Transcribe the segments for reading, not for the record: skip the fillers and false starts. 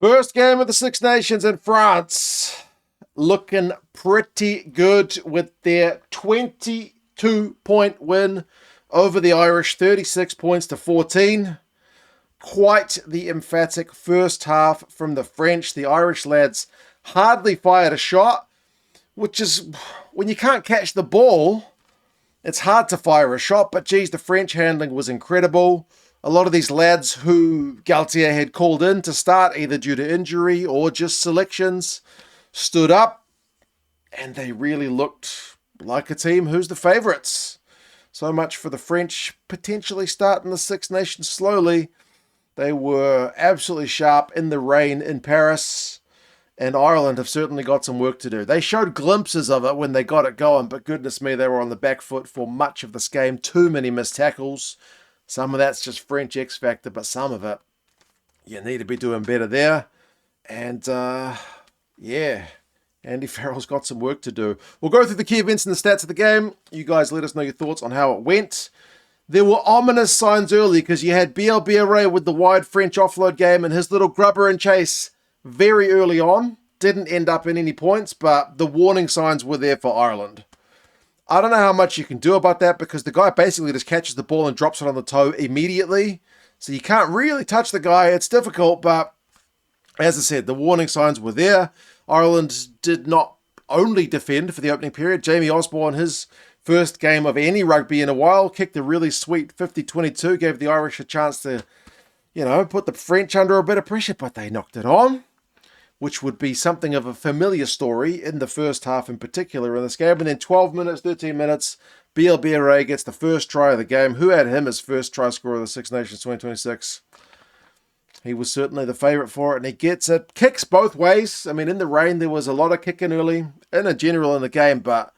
First game of the Six Nations in France. Looking pretty good with their 22-point win over the Irish, 36 points to 14. Quite the emphatic first half from the French. The Irish lads hardly fired a shot, which is, when you can't catch the ball, it's hard to fire a shot, but geez, the French handling was incredible. A lot of these lads who Galtier had called in to start, either due to injury or just selections, stood up, and they really looked like a team who's the favourites. So much for the French potentially starting the Six Nations slowly. They were absolutely sharp in the rain in Paris, and Ireland have certainly got some work to do. They showed glimpses of it when they got it going, but goodness me, they were on the back foot for much of this game. Too many missed tackles. Some of that's just French X Factor, but some of it, you need to be doing better there. And, yeah, Andy Farrell's got some work to do. We'll go through the key events and the stats of the game. You guys let us know your thoughts on how it went. There were ominous signs early because you had BLBRA with the wide French offload game and his little grubber and chase very early on. Didn't end up in any points, but the warning signs were there for Ireland. I don't know how much you can do about that because the guy basically just catches the ball and drops it on the toe immediately. So you can't really touch the guy. It's difficult, but as I said, the warning signs were there. Ireland did not only defend for the opening period. Jamie Osborne, his first game of any rugby in a while, kicked a really sweet 50-22, gave the Irish a chance to, put the French under a bit of pressure, but they knocked it on, which would be something of a familiar story in the first half in particular in this game. And then 12 minutes, 13 minutes, BLBRA gets the first try of the game. Who had him as first try scorer of the Six Nations 2026? He was certainly the favourite for it, and he gets it. Kicks both ways. I mean, in the rain, there was a lot of kicking early, in general in the game, but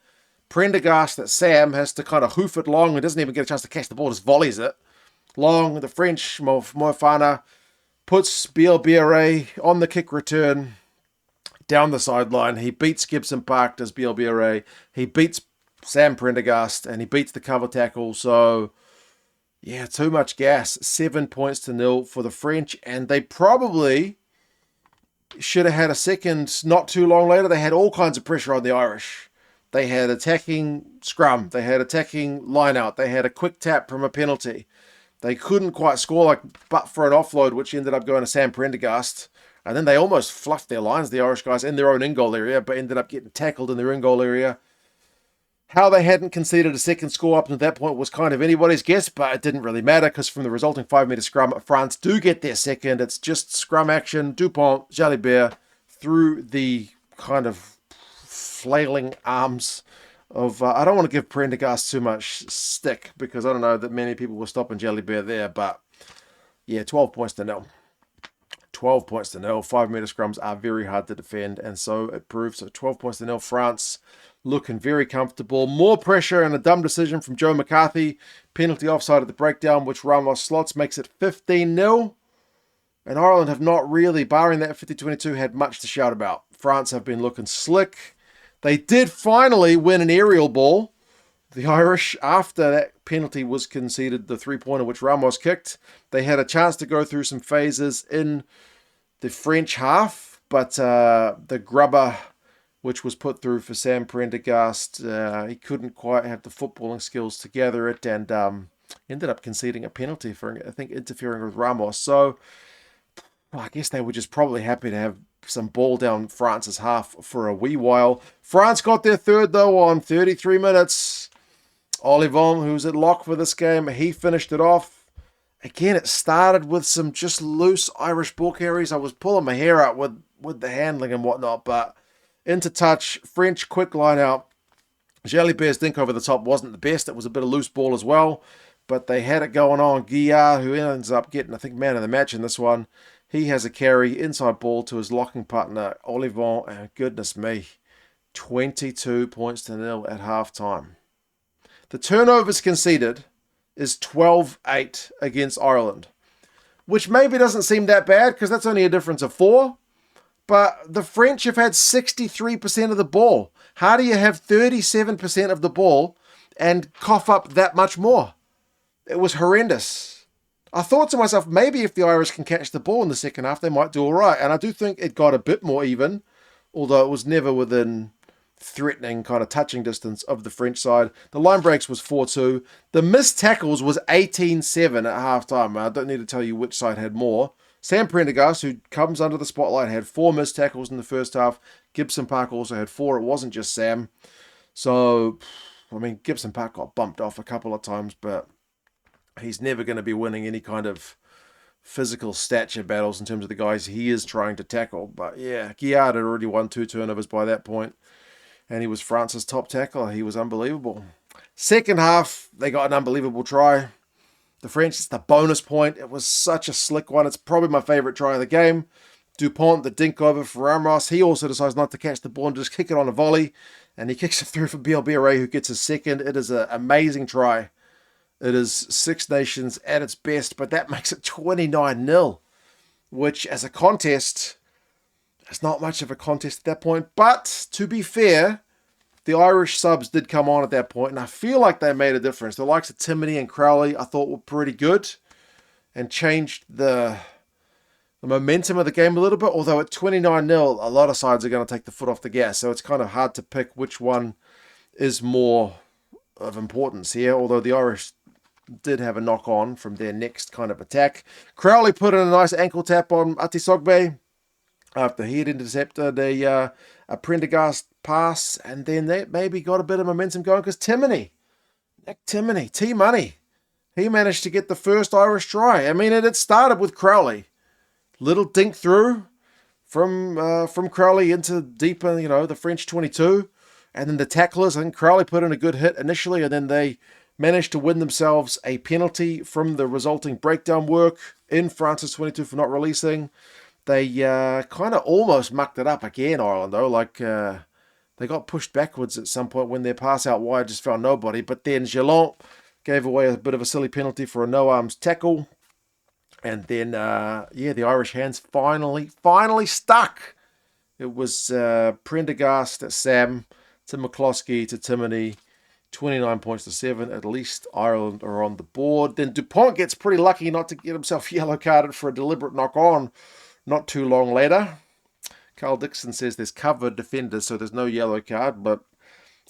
Prendergast that Sam has to kind of hoof it long. He doesn't even get a chance to catch the ball, just volleys it. Long, the French, Mofana, puts BLBRA on the kick return down the sideline. He beats Gibson Park, does BLBRA. He beats Sam Prendergast, and he beats the cover tackle. So, yeah, too much gas. 7 points to 0 for the French, and they probably should have had a second not too long later. They had all kinds of pressure on the Irish. They had attacking scrum. They had attacking line-out. They had a quick tap from a penalty. They couldn't quite score, but for an offload, which ended up going to Sam Prendergast. And then they almost fluffed their lines, the Irish guys, in their own in-goal area, but ended up getting tackled in their in-goal area. How they hadn't conceded a second score up to that point was kind of anybody's guess, but it didn't really matter because from the resulting 5-metre scrum, France do get their second. It's just scrum action. Dupont, Jalibert, through the kind of flailing arms of, I don't want to give Prendergast too much stick because I don't know that many people were stopping Jalibert there, but yeah, 12 points to 0. 12 points to 0. 5-metre scrums are very hard to defend, and so it proves. So 12 points to 0. France looking very comfortable. More pressure and a dumb decision from Joe McCarthy. Penalty offside at the breakdown, which Ramos slots, makes it 15-0. And Ireland have not really, barring that 50-22, had much to shout about. France have been looking slick. They did finally win an aerial ball. The Irish, after that penalty was conceded, the three-pointer which Ramos kicked, they had a chance to go through some phases in the French half, but the grubber, which was put through for Sam Prendergast, he couldn't quite have the footballing skills to gather it and ended up conceding a penalty for, I think, interfering with Ramos. So I guess they were just probably happy to have some ball down France's half for a wee while. France got their third, though, on 33 minutes. Olivon, who's at lock for this game, he finished it off. Again, it started with some just loose Irish ball carries. I was pulling my hair out with the handling and whatnot, but into touch, French quick line out. Jalibert's dink over the top wasn't the best. It was a bit of loose ball as well, but they had it going on. Guillard, who ends up getting, I think, man of the match in this one, he has a carry, inside ball to his locking partner, Olivon, and goodness me, 22 points to 0 at halftime. The turnovers conceded is 12-8 against Ireland, which maybe doesn't seem that bad because that's only a difference of 4, but the French have had 63% of the ball. How do you have 37% of the ball and cough up that much more? It was horrendous. I thought to myself, maybe if the Irish can catch the ball in the second half, they might do all right. And I do think it got a bit more even, although it was never within threatening kind of touching distance of the French side. The line breaks was 4-2. The missed tackles was 18-7 at halftime. I don't need to tell you which side had more. Sam Prendergast, who comes under the spotlight, had 4 missed tackles in the first half. Gibson Park also had 4. It wasn't just Sam. So, I mean, Gibson Park got bumped off a couple of times, but he's never going to be winning any kind of physical stature battles in terms of the guys he is trying to tackle. But yeah, Guillard had already won 2 turnovers by that point, and he was France's top tackler. He was unbelievable. Second half, they got an unbelievable try. The French, it's the bonus point. It was such a slick one. It's probably my favourite try of the game. Dupont, the dink over for Ramos. He also decides not to catch the ball and just kick it on a volley. And he kicks it through for Bielbiere, who gets his second. It is an amazing try. It is Six Nations at its best, but that makes it 29-0, which as a contest, it's not much of a contest at that point. But to be fair, the Irish subs did come on at that point, and I feel like they made a difference. The likes of Timoney and Crowley, I thought, were pretty good and changed the momentum of the game a little bit. Although at 29-0, a lot of sides are going to take the foot off the gas, so it's kind of hard to pick which one is more of importance here. Although the Irish did have a knock-on from their next kind of attack. Crowley put in a nice ankle tap on Atisogbe after he had intercepted a Prendergast pass, and then that maybe got a bit of momentum going because Timoney, T-Money, he managed to get the first Irish try. I mean, it started with Crowley. Little dink through from Crowley into deeper, the French 22, and then the tacklers. I think Crowley put in a good hit initially, and then they managed to win themselves a penalty from the resulting breakdown work in France's 22 for not releasing. They kind of almost mucked it up again, Ireland, though. They got pushed backwards at some point when their pass out wide just found nobody. But then Geelong gave away a bit of a silly penalty for a no-arms tackle. And then, the Irish hands finally stuck. It was Prendergast at Sam, to McCloskey, to Timoney, 29 points to 7. At least Ireland are on the board. Then Dupont gets pretty lucky not to get himself yellow carded for a deliberate knock-on not too long later. Carl Dixon says there's covered defenders, so there's no yellow card. But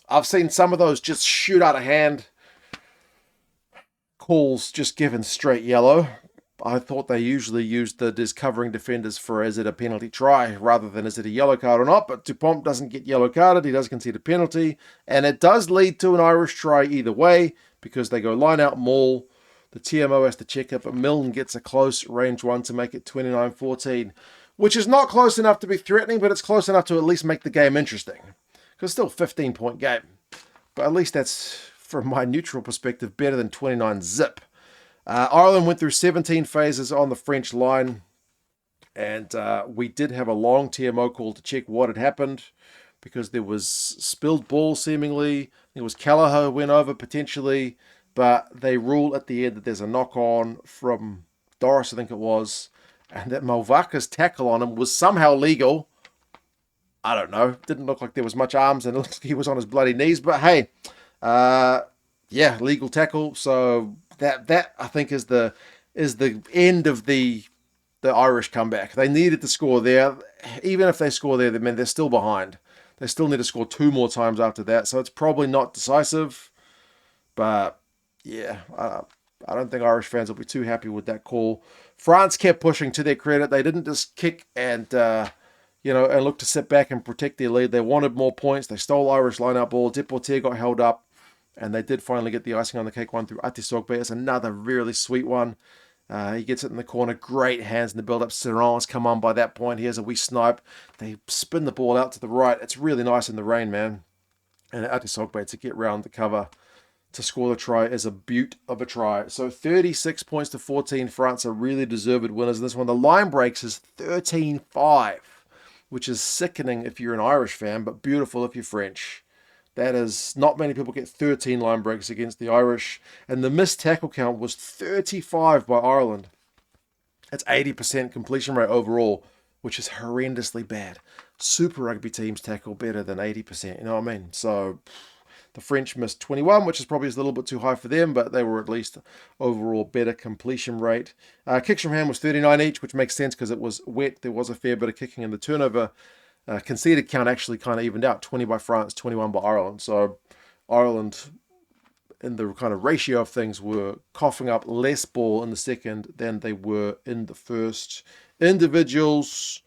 I've seen some of those just shoot out of hand. Calls just given straight yellow. I thought they usually used the does covering defenders for is it a penalty try rather than is it a yellow card or not. But Dupont doesn't get yellow carded. He does concede a penalty. And it does lead to an Irish try either way because they go line out maul. The TMO has to check it, but Milne gets a close range one to make it 29-14, which is not close enough to be threatening, but it's close enough to at least make the game interesting. Because it's still a 15-point game. But at least that's, from my neutral perspective, better than 29 zip. Ireland went through 17 phases on the French line, and we did have a long TMO call to check what had happened because there was spilled ball seemingly. It was Callagher went over potentially, but they rule at the end that there's a knock-on from Doris, I think it was, and that Malvaka's tackle on him was somehow legal. I don't know. Didn't look like there was much arms, and it looked like he was on his bloody knees. But hey, legal tackle. So that I think is the end of the Irish comeback. They needed to score there. Even if they score there, they're still behind. They still need to score 2 more times after that. So it's probably not decisive. But yeah, I don't think Irish fans will be too happy with that call. France kept pushing, to their credit. They didn't just kick and look to sit back and protect their lead. They wanted more points. They stole Irish line-out ball. Deportier got held up, and they did finally get the icing on the cake one through Atisogbe. It's another really sweet one. He gets it in the corner. Great hands in the build-up. Serran's come on by that point. He has a wee snipe. They spin the ball out to the right. It's really nice in the rain, man. And Atisogbe to get round the cover to score the try is a beaut of a try. So 36 points to 14. France are really deserved winners in this one. The line breaks is 13-5, which is sickening if you're an Irish fan, but beautiful if you're French. That is, not many people get 13 line breaks against the Irish. And the missed tackle count was 35 by Ireland. That's 80% completion rate overall, which is horrendously bad. Super Rugby teams tackle better than 80%, you know what I mean? So The French missed 21, which is probably a little bit too high for them, but they were at least overall better completion rate. Kicks from hand was 39 each, which makes sense because it was wet. There was a fair bit of kicking in the turnover. Conceded count actually kind of evened out, 20 by France, 21 by Ireland. So Ireland, in the kind of ratio of things, were coughing up less ball in the second than they were in the first. Individuals,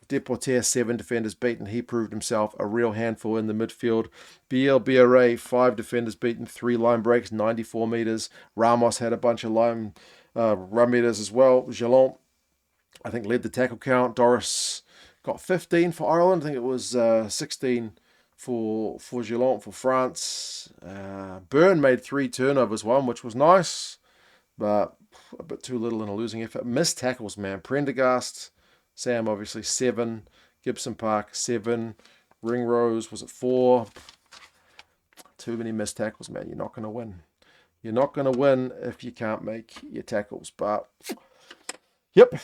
Deportes, 7 defenders beaten. He proved himself a real handful in the midfield. BLBRA, 5 defenders beaten, 3 line breaks, 94 meters. Ramos had a bunch of line run meters as well. Jalon, I think, led the tackle count. Doris got 15 for Ireland. I think it was 16 for Jalon for France. Byrne made 3 turnovers, one which was nice, but a bit too little in a losing effort. Missed tackles, man. Prendergast, Sam obviously 7. Gibson Park 7. Ringrose was at 4. Too many missed tackles, man. You're not going to win. You're not going to win if you can't make your tackles. But, yep,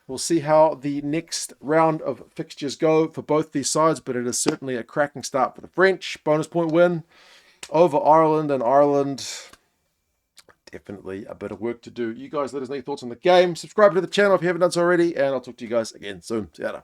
we'll see how the next round of fixtures go for both these sides. But it is certainly a cracking start for the French. Bonus point win over Ireland, and Ireland, definitely a bit of work to do. You guys let us know your thoughts on the game. Subscribe to the channel if you haven't done so already, and I'll talk to you guys again soon. See you later.